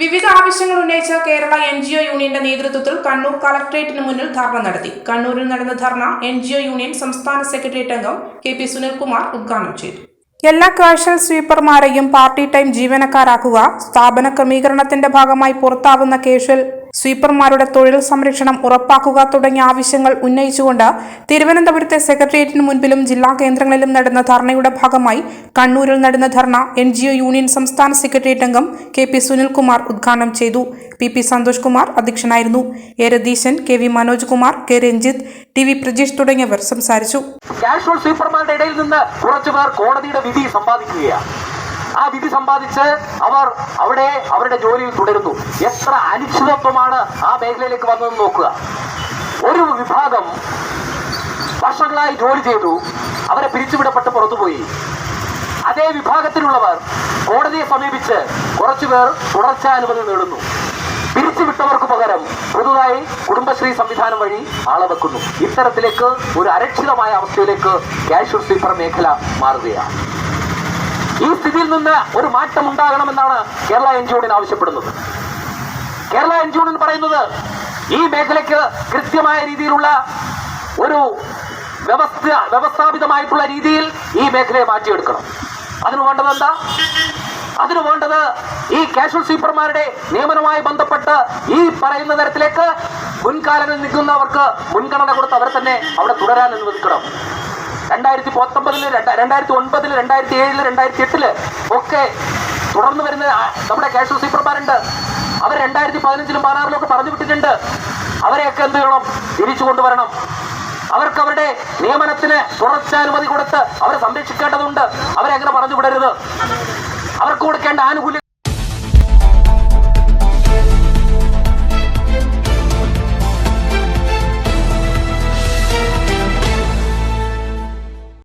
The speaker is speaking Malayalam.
വിവിധ ആവശ്യങ്ങൾ ഉന്നയിച്ച കേരള NGO യൂണിയന്റെ നേതൃത്വത്തിൽ കണ്ണൂർ കളക്ടറേറ്റിന് മുന്നിൽ ധർണ നടത്തി. കണ്ണൂരിൽ നടന്ന ധർണ NGO യൂണിയൻ സംസ്ഥാന സെക്രട്ടേറിയറ്റ് അംഗം KP സുനിൽകുമാർ ഉദ്ഘാടനം ചെയ്തു. എല്ലാ കാഷ്വൽ സ്വീപ്പർമാരെയും പാർട്ടി ടൈം ജീവനക്കാരാക്കുക, സ്ഥാപന ക്രമീകരണത്തിന്റെ ഭാഗമായി പുറത്താവുന്ന കാഷ്വൽ സ്വീപ്പർമാരുടെ തൊഴിൽ സംരക്ഷണം ഉറപ്പാക്കുക തുടങ്ങിയ ആവശ്യങ്ങൾ ഉന്നയിച്ചുകൊണ്ട് തിരുവനന്തപുരത്തെ സെക്രട്ടേറിയറ്റിന് മുൻപിലും ജില്ലാ കേന്ദ്രങ്ങളിലും നടന്ന ധർണയുടെ ഭാഗമായി കണ്ണൂരിൽ നടന്ന ധർണ NGO യൂണിയൻ സംസ്ഥാന സെക്രട്ടേറിയറ്റ് അംഗം KP സുനിൽകുമാർ ഉദ്ഘാടനം ചെയ്തു. PP സന്തോഷ് കുമാർ അധ്യക്ഷനായിരുന്നു. A Ratheeshan, KV Manoj Kumar, K Ranjith, TV Prajeesh തുടങ്ങിയവർ സംസാരിച്ചു. കാഷ്വൽ സ്വീപ്പർമാരുടെ ഇടയിൽ നിന്ന് കുറച്ചുപേർ കോടതിയുടെ വിധി സമ്പാദിക്കുകയാണ്. ആ വിധി സമ്പാദിച്ച് അവർ അവരുടെ ജോലിയിൽ തുടരുന്നു. എത്ര അനിശ്ചിതത്വമാണ് ആ മേഖലയിലേക്ക് വന്നതെന്ന് നോക്കുക. ഒരു വിഭാഗം വർഷങ്ങളായി ജോലി ചെയ്തു, അവരെ പിരിച്ചുവിടപ്പെട്ട് പുറത്തുപോയി. അതേ വിഭാഗത്തിലുള്ളവർ കോടതിയെ സമീപിച്ച് കുറച്ചുപേർ തുടർച്ചാനുമതി നേടുന്നു. പിരിച്ചുവിട്ടവർക്ക് പകരം പുതുതായി കുടുംബശ്രീ സംവിധാനം വഴി ആളെ വെക്കുന്നു. ഇത്തരത്തിലേക്ക് ഒരു അരക്ഷിതമായ അവസ്ഥയിലേക്ക് കാഷ്വൽ സ്വീപ്പർ മേഖല മാറുകയാണ്. ഈ സ്ഥിതിയിൽ നിന്ന് ഒരു മാറ്റം ഉണ്ടാകണമെന്നാണ് കേരള NGO ആവശ്യപ്പെടുന്നത്. കേരള NGO പറയുന്നത് ഈ മേഖലയ്ക്ക് കൃത്യമായ രീതിയിലുള്ള ഒരു വ്യവസ്ഥാപിതമായിട്ടുള്ള രീതിയിൽ ഈ മേഖലയെ മാറ്റിയെടുക്കണം. അതിനു വേണ്ടത് എന്താ? അതിനു വേണ്ടത് ഈ കാഷ്വൽ സ്വീപ്പർമാരുടെ നിയമനവുമായി ബന്ധപ്പെട്ട് ഈ പറയുന്ന തരത്തിലേക്ക് മുൻകാലങ്ങളിൽ നിൽക്കുന്നവർക്ക് മുൻഗണന കൊടുത്ത് അവരെ തന്നെ അവിടെ തുടരാൻ അനുവദിക്കണം. 2019, 2009, 2007, 2008 ഒക്കെ തുടർന്ന് വരുന്ന നമ്മുടെ കാഷ്വൽ സ്വീപ്പർമാരുണ്ട്. അവർ 2015-ലും 2016-ലും ഒക്കെ പറഞ്ഞു വിട്ടിട്ടുണ്ട്. അവരെയൊക്കെ എന്ത് ചെയ്യണം? തിരിച്ചു കൊണ്ടുവരണം. അവർക്ക് അവരുടെ നിയമനത്തിന് തുടർച്ചാനുമതി കൊടുത്ത് അവരെ സംരക്ഷിക്കേണ്ടതുണ്ട്. അവരെ അങ്ങനെ പറഞ്ഞു വിടരുത്. അവർക്ക് കൊടുക്കേണ്ട ആനുകൂല്യം